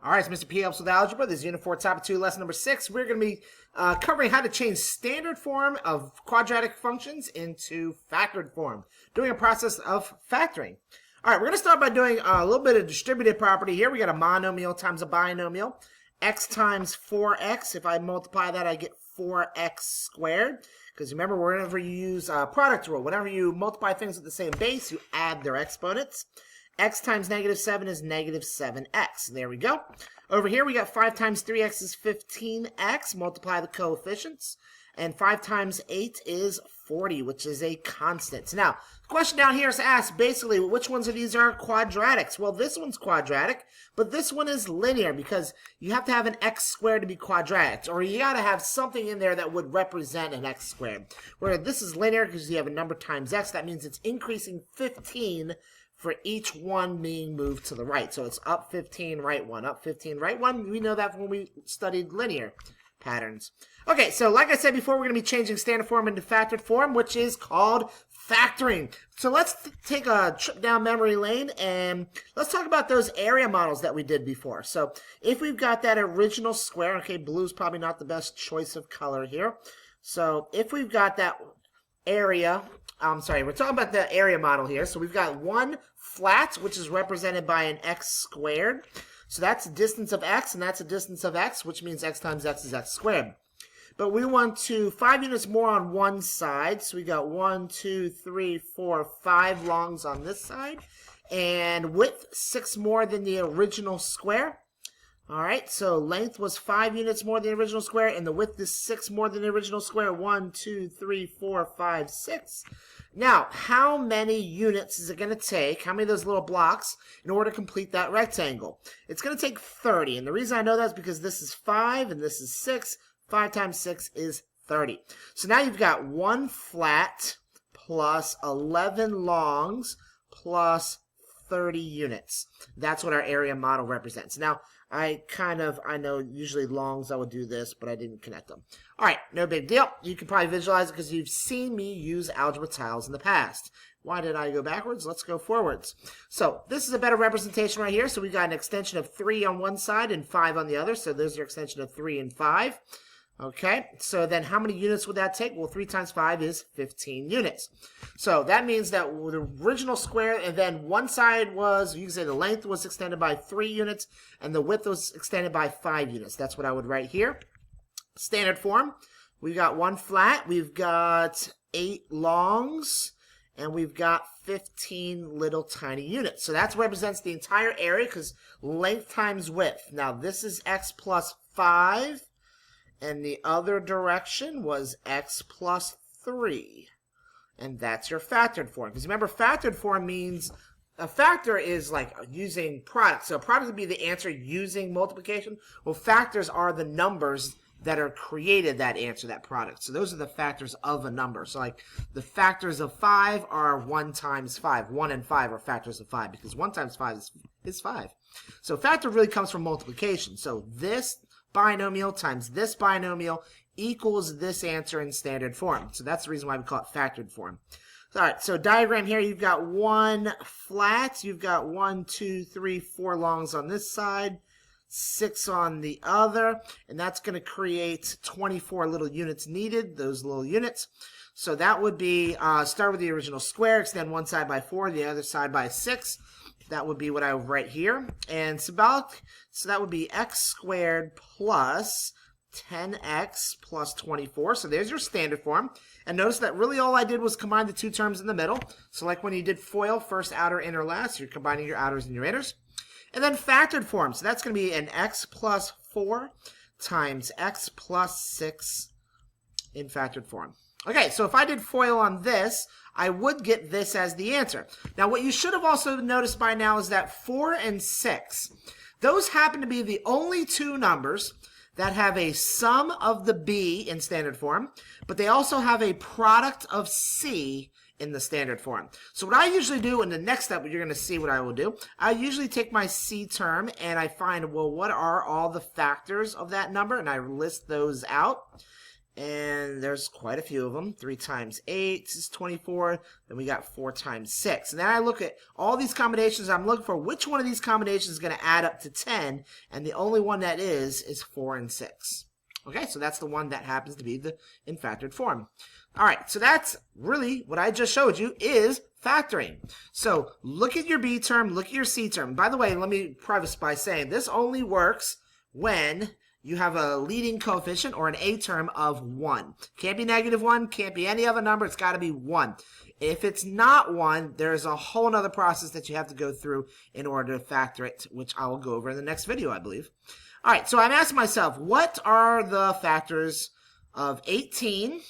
All right, it's Mr. P helps with algebra. This is Unit 4, Topic 2, Lesson number 6. We're going to be covering how to change standard form of quadratic functions into factored form, doing a process of factoring. All right, we're going to start by doing a little bit of distributive property here. We got a monomial times a binomial. X times 4x. If I multiply that, I get 4x squared. Because remember, whenever you use product rule, whenever you multiply things with the same base, you add their exponents. X times negative 7 is negative 7x. There we go. Over here, we got 5 times 3x is 15x. Multiply the coefficients. And 5 times 8 is 40, which is a constant. Now, the question down here is asked, basically, which ones of these are quadratics? Well, this one's quadratic, but this one is linear because you have to have an x squared to be quadratic, or you got to have something in there that would represent an x squared. Where this is linear because you have a number times x, that means it's increasing 15 for each one being moved to the right. So it's up 15, right 1, up 15, right 1. We know that when we studied linear patterns. Okay, so like I said before, we're going to be changing standard form into factored form, which is called factoring. So let's take a trip down memory lane and let's talk about those area models that we did before. So if we've got that original square, okay, blue's probably not the best choice of color here. So if we've got that area, we're talking about the area model here. So we've got one flat, which is represented by an x squared. So that's a distance of x, and that's a distance of x, which means x times x is x squared. But we want 5 units more on one side. So we got 1, 2, 3, 4, 5 longs on this side. And width 6 more than the original square. All right, so length was 5 units more than the original square, and the width is 6 more than the original square. 1, 2, 3, 4, 5, 6. Now, how many units is it going to take, how many of those little blocks, in order to complete that rectangle? It's going to take 30, and the reason I know that is because this is 5 and this is 6. 5 times 6 is 30. So now you've got one flat plus 11 longs plus 30 units. That's what our area model represents. Now, I know usually longs I would do this, but I didn't connect them. All right, no big deal. You can probably visualize it because you've seen me use algebra tiles in the past. Why did I go backwards? Let's go forwards. So this is a better representation right here. So we've got an extension of 3 on one side and 5 on the other. So there's your extension of 3 and 5. Okay, so then how many units would that take? Well, 3 times 5 is 15 units. So that means that the original square, and then one side was, you can say the length was extended by 3 units, and the width was extended by 5 units. That's what I would write here. Standard form, we've got one flat, we've got 8 longs, and we've got 15 little tiny units. So that represents the entire area because length times width. Now this is x plus 5. And the other direction was x plus 3. And that's your factored form. Because remember, factored form means a factor is like using product. So product would be the answer using multiplication. Well, factors are the numbers that are created that answer, that product. So those are the factors of a number. So like the factors of 5 are 1 times 5. 1 and 5 are factors of 5 because 1 times 5 is 5. So factor really comes from multiplication. So this binomial times this binomial equals this answer in standard form. So that's the reason why we call it factored form. All right, so diagram here, you've got one flat, you've got 1, 2, 3, 4 longs on this side, 6 on the other, and that's going to create 24 little units needed, those little units. So that would be, start with the original square, extend one side by 4, the other side by 6. That would be what I would write here. And symbolic, so that would be x squared plus 10x plus 24. So there's your standard form. And notice that really all I did was combine the two terms in the middle. So like when you did FOIL, first, outer, inner, last, you're combining your outers and your inners. And then factored form. So that's going to be an x plus 4 times x plus 6 in factored form. Okay, so if I did FOIL on this, I would get this as the answer. Now, what you should have also noticed by now is that 4 and 6, those happen to be the only two numbers that have a sum of the b in standard form, but they also have a product of c in the standard form. So what I usually do in the next step, you're going to see what I will do, I usually take my c term and I find, well, what are all the factors of that number? And I list those out. And there's quite a few of them. 3 times 8 is 24. Then we got 4 times 6. And then I look at all these combinations. I'm looking for which one of these combinations is going to add up to 10. And the only one that is 4 and 6. Okay, so that's the one that happens to be the in factored form. All right, so that's really what I just showed you is factoring. So look at your B term, look at your C term. By the way, let me preface by saying this only works when you have a leading coefficient or an A term of 1. Can't be -1, can't be any other number, it's got to be 1. If it's not 1, there's a whole other process that you have to go through in order to factor it, which I will go over in the next video, I believe. All right, so I'm asking myself, what are the factors of 18,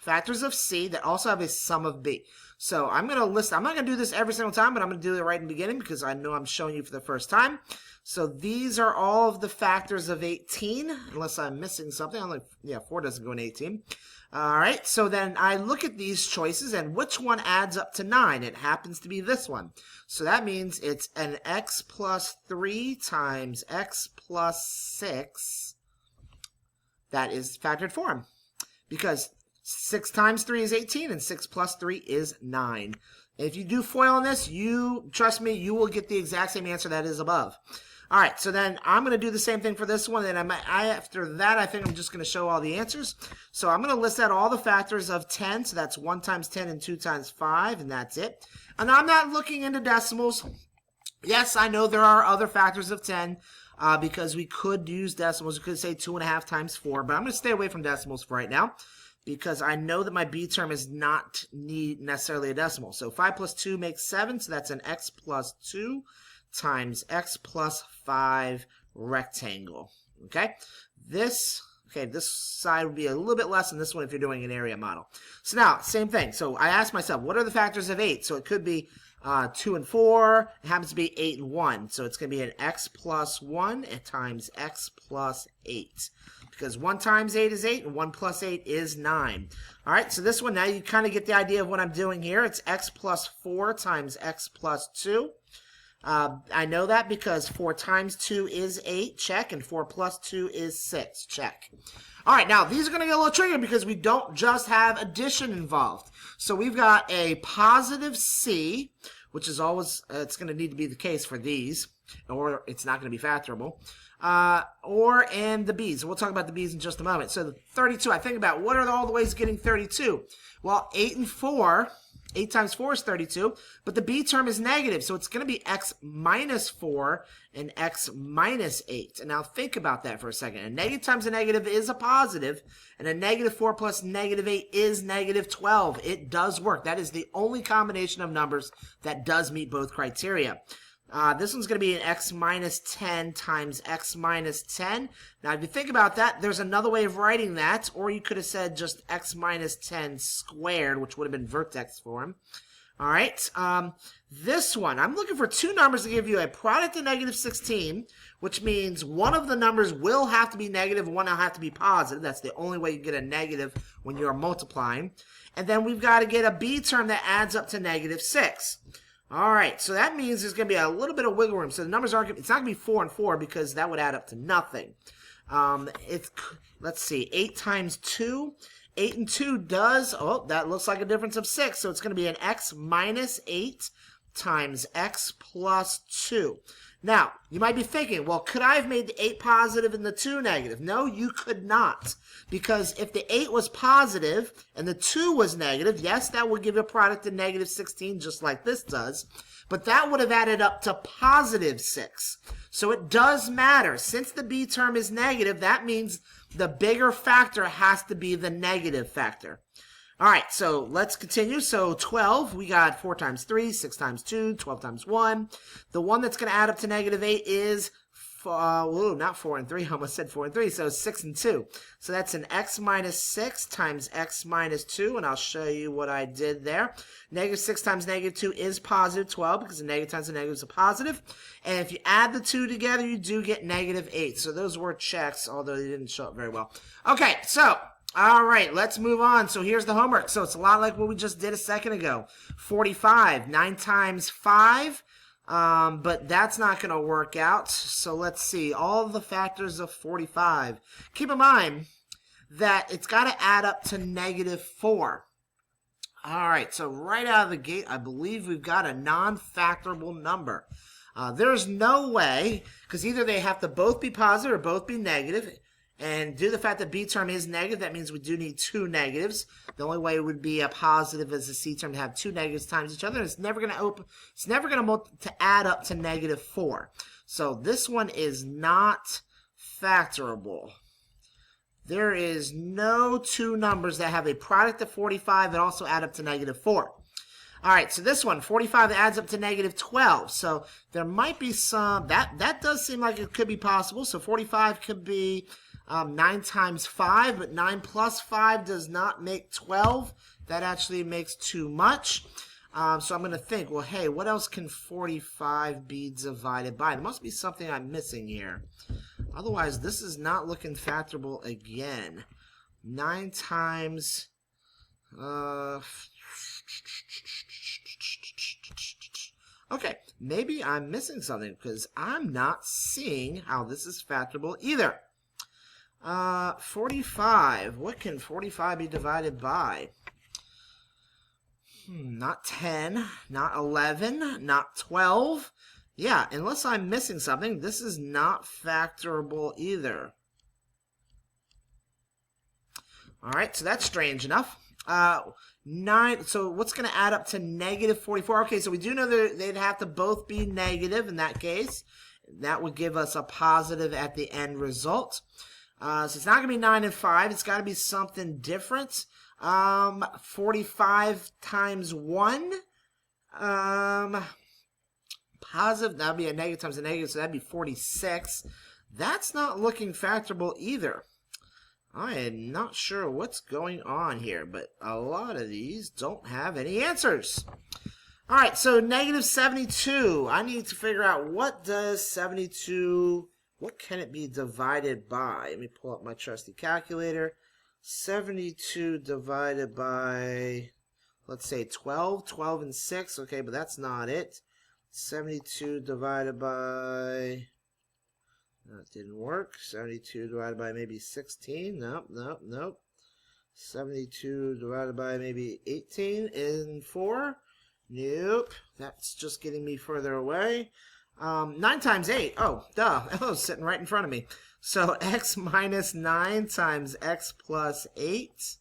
factors of C that also have a sum of B? So I'm going to list, I'm not going to do this every single time, but I'm going to do it right in the beginning because I know I'm showing you for the first time. So these are all of the factors of 18, unless I'm missing something. I'm like, yeah, 4 doesn't go in 18. All right, so then I look at these choices, and which one adds up to 9? It happens to be this one. So that means it's an x plus 3 times x plus 6. That is factored form. Because 6 times 3 is 18, and 6 plus 3 is 9. If you do FOIL on this, trust me, you will get the exact same answer that is above. All right, so then I'm going to do the same thing for this one, and after that, I think I'm just going to show all the answers. So I'm going to list out all the factors of 10, so that's 1 times 10 and 2 times 5, and that's it. And I'm not looking into decimals. Yes, I know there are other factors of 10, because we could use decimals. We could say 2.5 times 4, but I'm going to stay away from decimals for right now, because I know that my B term is not necessarily a decimal. So 5 plus 2 makes 7, so that's an x plus 2 times x plus 5 rectangle. Okay? This side would be a little bit less than this one if you're doing an area model. So now, same thing. So I asked myself, what are the factors of 8? So it could be 2 and 4. It happens to be 8 and 1. So it's going to be an x plus 1 times x plus 8. Because 1 times 8 is 8, and 1 plus 8 is 9. All right, so this one, now you kind of get the idea of what I'm doing here. It's x plus 4 times x plus 2. I know that because 4 times 2 is 8, check, and 4 plus 2 is 6, check. All right, now these are going to get a little tricky because we don't just have addition involved. So we've got a positive C, which is always, it's going to need to be the case for these, or it's not going to be factorable. And the B's. We'll talk about the B's in just a moment. So the 32, I think about what are all the ways of getting 32? Well, 8 and 4, 8 times 4 is 32, but the B term is negative, so it's going to be x minus 4 and x minus 8. And now think about that for a second. A negative times a negative is a positive, and a negative 4 plus negative 8 is negative 12. It does work. That is the only combination of numbers that does meet both criteria. This one's going to be an x minus 10 times x minus 10. Now, if you think about that, there's another way of writing that, or you could have said just x minus 10 squared, which would have been vertex form. All right, this one, I'm looking for two numbers to give you a product of negative 16, which means one of the numbers will have to be negative, one will have to be positive. That's the only way you get a negative when you're multiplying. And then we've got to get a B term that adds up to negative 6. All right, so that means there's going to be a little bit of wiggle room. So the numbers aren't, it's not going to be 4 and 4 because that would add up to nothing. Let's see, 8 times 2. 8 and 2 does, oh, that looks like a difference of 6. So it's going to be an x minus 8 times x plus 2. Now, you might be thinking, well, could I have made the 8 positive and the 2 negative? No, you could not. Because if the 8 was positive and the 2 was negative, yes, that would give a product of negative 16 just like this does. But that would have added up to positive 6. So it does matter. Since the B term is negative, that means the bigger factor has to be the negative factor. All right, so let's continue. So 12, we got 4 times 3, 6 times 2, 12 times 1. The one that's going to add up to negative 8 is, not 4 and 3. I almost said 4 and 3, so 6 and 2. So that's an x minus 6 times x minus 2, and I'll show you what I did there. Negative 6 times negative 2 is positive 12 because a negative times a negative is a positive. And if you add the 2 together, you do get negative 8. So those were checks, although they didn't show up very well. Okay, so all right, let's move on. So here's the homework. So it's a lot like what we just did a second ago. 45, 9 times 5, but that's not going to work out. So let's see, all the factors of 45. Keep in mind, that it's got to add up to -4. All right, so right out of the gate, I believe we've got a non-factorable number. There's no way, because either they have to both be positive or both be negative. And due to the fact that B term is negative, that means we do need two negatives. The only way it would be a positive as a C term to have two negatives times each other. It's never going to add up to -4. So this one is not factorable. There is no two numbers that have a product of 45 that also add up to -4. All right, so this one, 45 adds up to -12. So there might be some, that does seem like it could be possible. So 45 could be 9 times 5, but 9 plus 5 does not make 12. That actually makes too much. So I'm going to think, well, hey, what else can 45 be divided by? There must be something I'm missing here. Otherwise, this is not looking factorable again. 9 times... Okay, maybe I'm missing something because I'm not seeing how this is factorable either. 45. What can 45 be divided by? Not 10, not 11, not 12. Yeah, unless I'm missing something, this is not factorable either. All right, so that's strange enough. 9. So what's going to add up to -44? Okay, so we do know that they'd have to both be negative in that case. That would give us a positive at the end result. So it's not going to be 9 and 5. It's got to be something different. 45 times 1. Positive, that would be a negative times a negative, so that'd be 46. That's not looking factorable either. I am not sure what's going on here, but a lot of these don't have any answers. All right, so -72. I need to figure out what does 72, what can it be divided by? Let me pull up my trusty calculator. 72 divided by, let's say 12, 12 and 6. Okay, but that's not it. 72 divided by... That didn't work. 72 divided by maybe 16. Nope, nope, nope. 72 divided by maybe 18 and 4. Nope. That's just getting me further away. 9 times 8. Oh, duh. That was sitting right in front of me. So x minus 9 times x plus 8.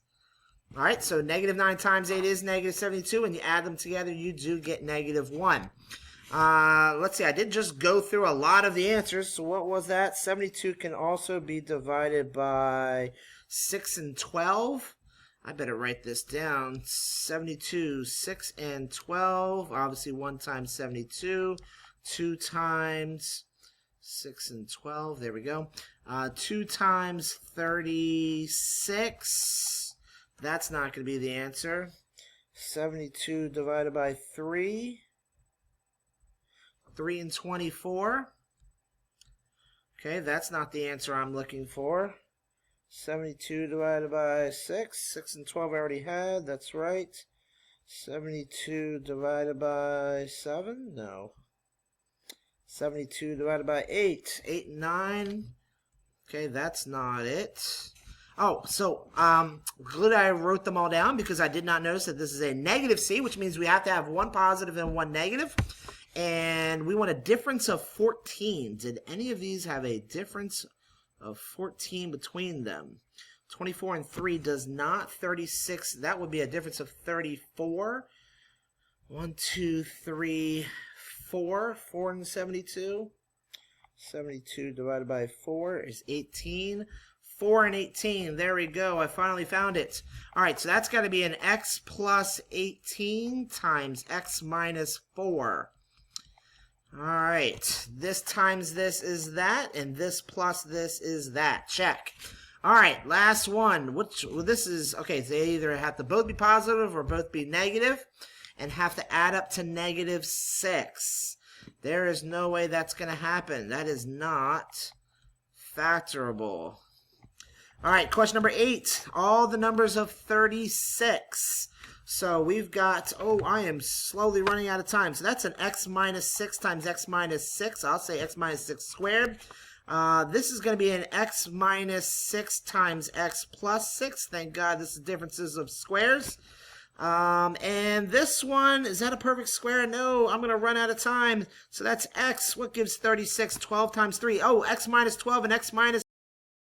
All right, so -9 times 8 is -72. When you add them together, you do get -1. Let's see, I did just go through a lot of the answers. So what was that? 72 can also be divided by 6 and 12. I better write this down. 72, 6 and 12. Obviously 1 times 72. 2 times 6 and 12. There we go. 2 times 36. That's not going to be the answer. 72 divided by 3. 3 and 24. Okay, that's not the answer I'm looking for. 72 divided by 6. 6 and 12 I already had. That's right. 72 divided by 7. No. 72 divided by 8. 8 and 9. Okay, that's not it. Oh, so good I wrote them all down because I did not notice that this is a negative C, which means we have to have one positive and one negative. And we want a difference of 14. Did any of these have a difference of 14 between them? 24 and 3 does not. 36, that would be a difference of 34. 1, 2, 3, 4. 4 and 72. 72 divided by 4 is 18. 4 and 18. There we go. I finally found it. All right, so that's got to be an x plus 18 times x minus 4. All right, this times this is that, and this plus this is that. Check. All right, last one. This is, okay, so they either have to both be positive or both be negative, and have to add up to -6. There is no way that's going to happen. That is not factorable. All right, question number 8. All the numbers of 36. So we've got, oh, I am slowly running out of time. So that's an x minus 6 times x minus 6. I'll say x minus 6 squared. This is going to be an x minus 6 times x plus 6. Thank God this is differences of squares. And this one, is that a perfect square? No, I'm going to run out of time. So that's x. What gives 36? 12 times 3. Oh, x minus 12 and x minus